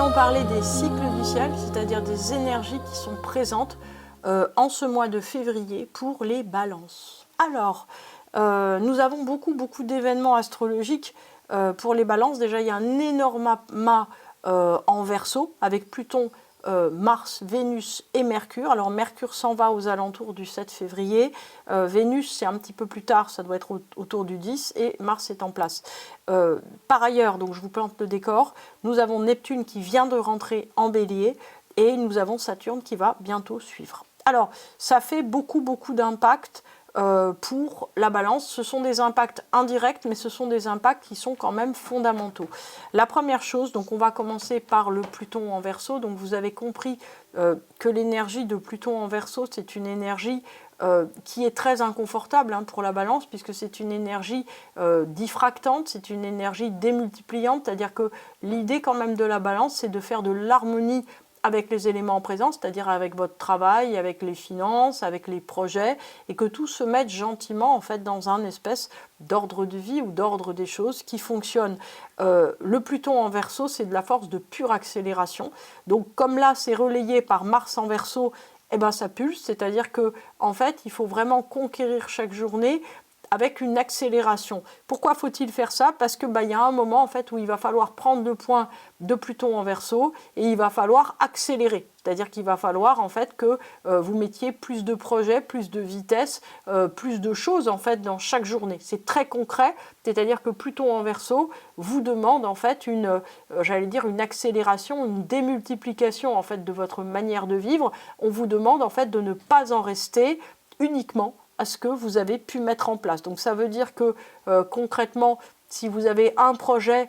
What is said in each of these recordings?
allons parler des cycles du ciel, c'est-à-dire des énergies qui sont présentes en ce mois de février pour les balances. Alors, nous avons beaucoup d'événements astrologiques pour les balances. Déjà, il y a un énorme mât en Verseau avec Pluton, Mars, Vénus et Mercure. Alors Mercure s'en va aux alentours du 7 février, Vénus c'est un petit peu plus tard, ça doit être autour du 10, et Mars est en place. Par ailleurs, donc je vous plante le décor, nous avons Neptune qui vient de rentrer en Bélier et nous avons Saturne qui va bientôt suivre. Alors ça fait beaucoup d'impacts pour la balance. Ce sont des impacts indirects, mais ce sont des impacts qui sont quand même fondamentaux. La première chose, donc on va commencer par le Pluton en Verseau. Donc vous avez compris que l'énergie de Pluton en Verseau, c'est une énergie qui est très inconfortable pour la balance, puisque c'est une énergie diffractante, c'est une énergie démultipliante, c'est-à-dire que l'idée quand même de la balance, c'est de faire de l'harmonie avec les éléments présents, c'est-à-dire avec votre travail, avec les finances, avec les projets, et que tout se mette gentiment en fait dans un espèce d'ordre de vie ou d'ordre des choses qui fonctionne. Le Pluton en Verseau, c'est de la force de pure accélération. Donc comme là, c'est relayé par Mars en Verseau, eh ben, ça pulse, c'est-à-dire que en fait, il faut vraiment conquérir chaque journée avec une accélération. Pourquoi faut-il faire ça? Parce que y a un moment en fait où il va falloir prendre le point de Pluton en Verseau et il va falloir accélérer. C'est-à-dire qu'il va falloir en fait que vous mettiez plus de projets, plus de vitesse, plus de choses en fait dans chaque journée. C'est très concret, c'est-à-dire que Pluton en Verseau vous demande en fait une accélération, une démultiplication en fait de votre manière de vivre. On vous demande en fait de ne pas en rester uniquement à ce que vous avez pu mettre en place. Donc ça veut dire que concrètement, si vous avez un projet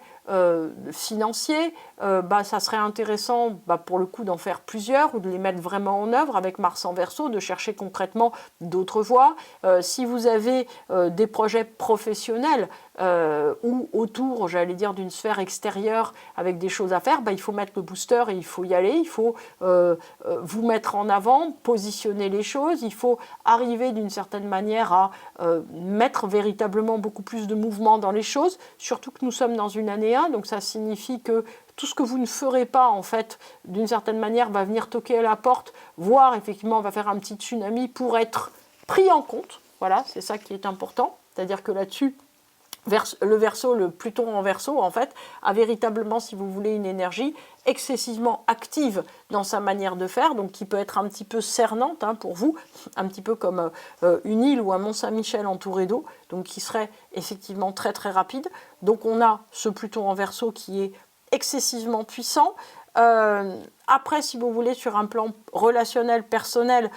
financier, ça serait intéressant pour le coup d'en faire plusieurs ou de les mettre vraiment en œuvre avec Mars en Verseau, de chercher concrètement d'autres voies. Si vous avez des projets professionnels ou autour, j'allais dire, d'une sphère extérieure avec des choses à faire, il faut mettre le booster et il faut y aller, il faut vous mettre en avant, positionner les choses, il faut arriver d'une certaine manière à mettre véritablement beaucoup plus de mouvement dans les choses, surtout que nous sommes dans une année 1, donc ça signifie que tout ce que vous ne ferez pas, en fait, d'une certaine manière, va venir toquer à la porte, voire effectivement va faire un petit tsunami pour être pris en compte. Voilà, c'est ça qui est important. C'est-à-dire que là-dessus, le Verseau, le Pluton en Verseau, en fait, a véritablement, si vous voulez, une énergie excessivement active dans sa manière de faire, donc qui peut être un petit peu cernante pour vous, un petit peu comme une île ou un Mont-Saint-Michel entouré d'eau, donc qui serait effectivement très rapide. Donc on a ce Pluton en Verseau qui est excessivement puissant. Après, si vous voulez, sur un plan relationnel, personnel,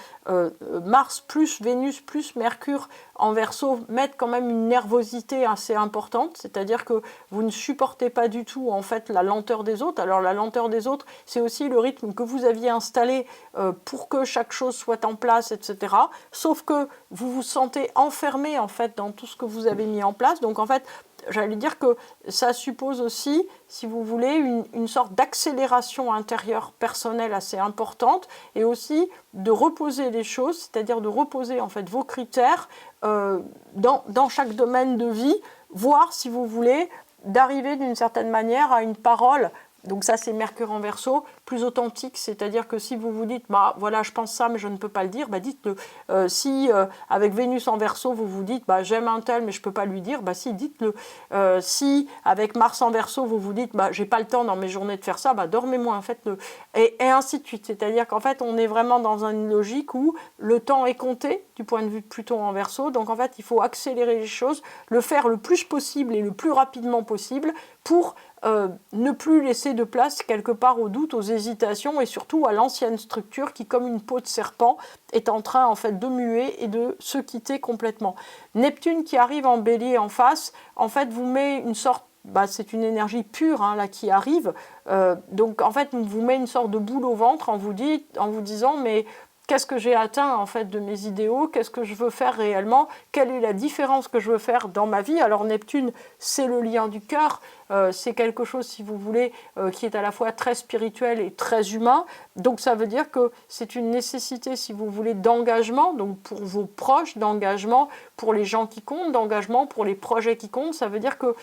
Mars plus Vénus plus Mercure en Verseau mettent quand même une nervosité assez importante, c'est-à-dire que vous ne supportez pas du tout en fait la lenteur des autres. Alors la lenteur des autres, c'est aussi le rythme que vous aviez installé pour que chaque chose soit en place, etc. Sauf que vous vous sentez enfermé en fait dans tout ce que vous avez mis en place. Donc en fait, j'allais dire que ça suppose aussi, si vous voulez, une sorte d'accélération intérieure personnelle assez importante et aussi de reposer les choses, c'est-à-dire de reposer en fait vos critères dans chaque domaine de vie, voire, si vous voulez, d'arriver d'une certaine manière à une parole. Donc ça, c'est Mercure en Verseau, plus authentique, c'est-à-dire que si vous vous dites, voilà, je pense ça, mais je ne peux pas le dire, dites-le. Si, avec Vénus en Verseau, vous vous dites, j'aime un tel, mais je ne peux pas lui dire, si, dites-le. Si, avec Mars en Verseau, vous vous dites, j'ai pas le temps dans mes journées de faire ça, dormez moins, faites-le. Et ainsi de suite. C'est-à-dire qu'en fait, on est vraiment dans une logique où le temps est compté, du point de vue de Pluton en Verseau. Donc, en fait, il faut accélérer les choses, le faire le plus possible et le plus rapidement possible pour ne plus laisser de place quelque part au doute, aux hésitations et surtout à l'ancienne structure qui, comme une peau de serpent, est en train en fait de muer et de se quitter complètement. Neptune qui arrive en Bélier en face, en fait vous met une sorte, c'est une énergie pure là qui arrive, donc en fait vous met une sorte de boule au ventre en vous disant mais qu'est-ce que j'ai atteint en fait de mes idéaux? Qu'est-ce que je veux faire réellement? Quelle est la différence que je veux faire dans ma vie? Alors Neptune, c'est le lien du cœur. c'est quelque chose, si vous voulez, qui est à la fois très spirituel et très humain. Donc ça veut dire que c'est une nécessité, si vous voulez, d'engagement, donc pour vos proches, d'engagement pour les gens qui comptent, d'engagement pour les projets qui comptent. Ça veut dire que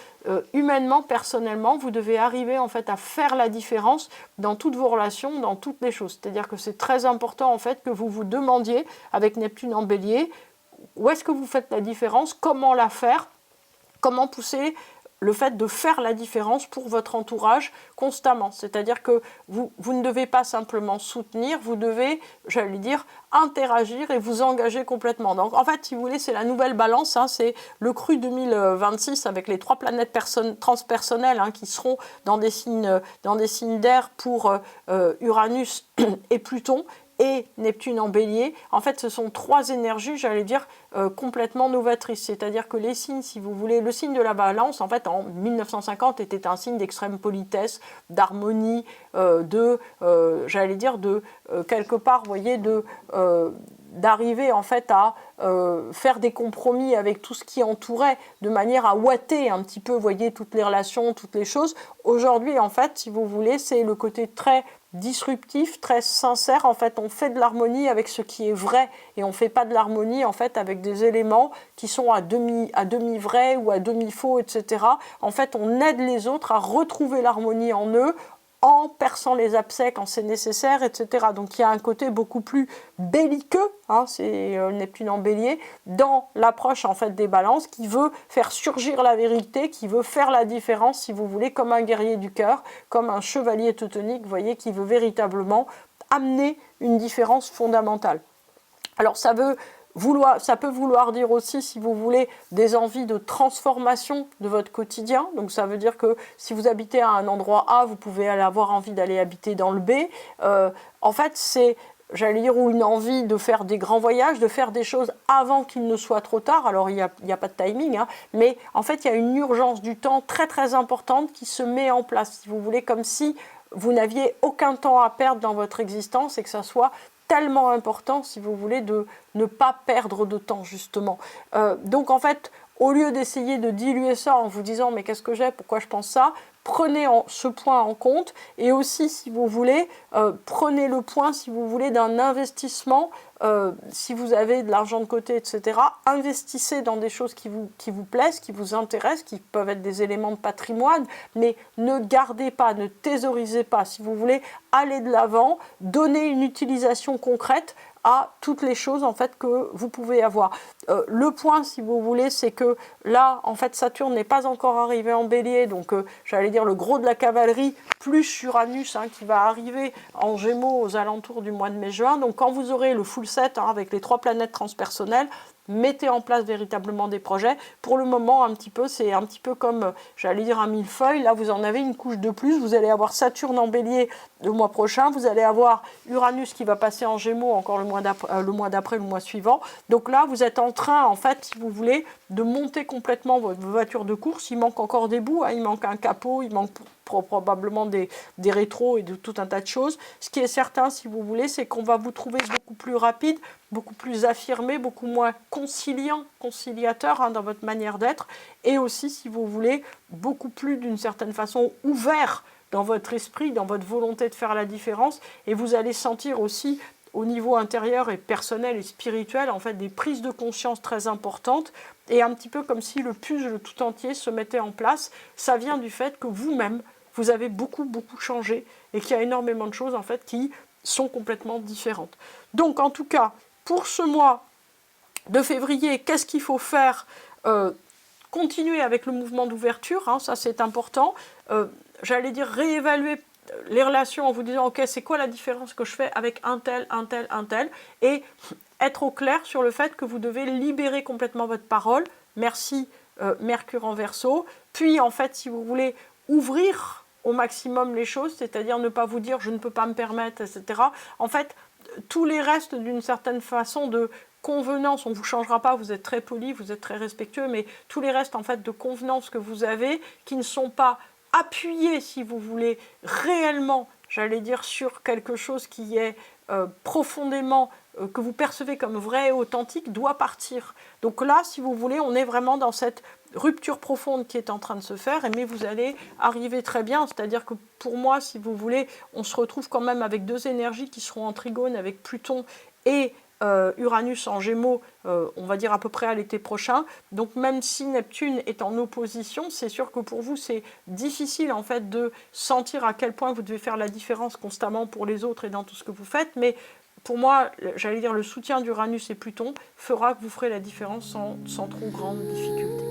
humainement, personnellement, vous devez arriver en fait à faire la différence dans toutes vos relations, dans toutes les choses. C'est-à-dire que c'est très important en fait que vous vous demandiez, avec Neptune en Bélier, où est-ce que vous faites la différence, comment la faire, comment pousser le fait de faire la différence pour votre entourage constamment. C'est-à-dire que vous ne devez pas simplement soutenir, vous devez, j'allais dire, interagir et vous engager complètement. Donc en fait, si vous voulez, c'est la nouvelle balance, hein, c'est le cru 2026 avec les 3 planètes transpersonnelles hein, qui seront dans des signes d'air pour Uranus et Pluton, et Neptune en Bélier. En fait, ce sont 3 énergies, j'allais dire, complètement novatrices. C'est-à-dire que les signes, si vous voulez, le signe de la Balance, en fait, en 1950, était un signe d'extrême politesse, d'harmonie, j'allais dire, quelque part, vous voyez, d'arriver en fait à faire des compromis avec tout ce qui entourait, de manière à ouater un petit peu, vous voyez, toutes les relations, toutes les choses. Aujourd'hui, en fait, si vous voulez, c'est le côté très disruptif, très sincère. En fait, on fait de l'harmonie avec ce qui est vrai et on ne fait pas de l'harmonie en fait avec des éléments qui sont à demi vrais ou à demi faux, etc. En fait, on aide les autres à retrouver l'harmonie en eux, en perçant les abcès quand c'est nécessaire, etc. Donc il y a un côté beaucoup plus belliqueux, hein, c'est Neptune en Bélier, dans l'approche en fait des balances, qui veut faire surgir la vérité, qui veut faire la différence, si vous voulez, comme un guerrier du cœur, comme un chevalier teutonique, vous voyez, qui veut véritablement amener une différence fondamentale. Alors ça peut vouloir dire aussi, si vous voulez, des envies de transformation de votre quotidien. Donc ça veut dire que si vous habitez à un endroit A, vous pouvez avoir envie d'aller habiter dans le B. En fait, c'est, j'allais dire, ou une envie de faire des grands voyages, de faire des choses avant qu'il ne soit trop tard. Alors il n'y a pas de timing, hein, mais en fait il y a une urgence du temps très très importante qui se met en place, si vous voulez, comme si vous n'aviez aucun temps à perdre dans votre existence et que ça soit tellement important, si vous voulez, de ne pas perdre de temps, justement. Donc, en fait, au lieu d'essayer de diluer ça en vous disant « mais qu'est-ce que j'ai, pourquoi je pense ça ?» Prenez ce point en compte et aussi, si vous voulez, prenez le point, si vous voulez, d'un investissement. Si vous avez de l'argent de côté, etc., investissez dans des choses qui vous plaisent, qui vous intéressent, qui peuvent être des éléments de patrimoine, mais ne gardez pas, ne thésaurisez pas. Si vous voulez aller de l'avant, donnez une utilisation concrète à toutes les choses en fait que vous pouvez avoir. Le point, si vous voulez, c'est que là, en fait, Saturne n'est pas encore arrivé en Bélier, donc j'allais dire le gros de la cavalerie, plus Uranus hein, qui va arriver en Gémeaux aux alentours du mois de mai-juin. Donc quand vous aurez le full set hein, avec les 3 planètes transpersonnelles, mettez en place véritablement des projets. Pour le moment, c'est un petit peu comme, j'allais dire, un millefeuille. Là, vous en avez une couche de plus. Vous allez avoir Saturne en Bélier le mois prochain. Vous allez avoir Uranus qui va passer en Gémeaux encore le mois d'après, le mois suivant. Donc là, vous êtes en train, en fait, si vous voulez, de monter complètement votre voiture de course. Il manque encore des bouts. Hein. Il manque un capot, il manque probablement des rétros et de tout un tas de choses. Ce qui est certain, si vous voulez, c'est qu'on va vous trouver beaucoup plus rapide, beaucoup plus affirmé, beaucoup moins conciliateur hein, dans votre manière d'être, et aussi, si vous voulez, beaucoup plus d'une certaine façon ouvert dans votre esprit, dans votre volonté de faire la différence, et vous allez sentir aussi au niveau intérieur et personnel et spirituel, en fait, des prises de conscience très importantes, et un petit peu comme si le puzzle tout entier se mettait en place. Ça vient du fait que vous-même, vous avez beaucoup changé, et qu'il y a énormément de choses, en fait, qui sont complètement différentes. Donc, en tout cas, pour ce mois de février, qu'est-ce qu'il faut faire ? Continuer avec le mouvement d'ouverture, hein, ça c'est important. J'allais dire réévaluer les relations en vous disant « Ok, c'est quoi la différence que je fais avec un tel ?» et être au clair sur le fait que vous devez libérer complètement votre parole. Merci Mercure en Verseau. Puis en fait, si vous voulez ouvrir au maximum les choses, c'est-à-dire ne pas vous dire « je ne peux pas me permettre », etc. En fait, tous les restes d'une certaine façon de convenance, on ne vous changera pas, vous êtes très poli, vous êtes très respectueux, mais tous les restes en fait de convenance que vous avez, qui ne sont pas appuyés, si vous voulez, réellement, j'allais dire, sur quelque chose qui est profondément, que vous percevez comme vrai et authentique, doit partir. Donc là, si vous voulez, on est vraiment dans cette rupture profonde qui est en train de se faire, mais vous allez arriver très bien. C'est-à-dire que pour moi, si vous voulez, on se retrouve quand même avec deux énergies qui seront en trigone avec Pluton et Uranus en Gémeaux, on va dire à peu près à l'été prochain. Donc même si Neptune est en opposition, c'est sûr que pour vous c'est difficile en fait de sentir à quel point vous devez faire la différence constamment pour les autres et dans tout ce que vous faites. Mais pour moi, j'allais dire le soutien d'Uranus et Pluton fera que vous ferez la différence sans trop grande difficulté.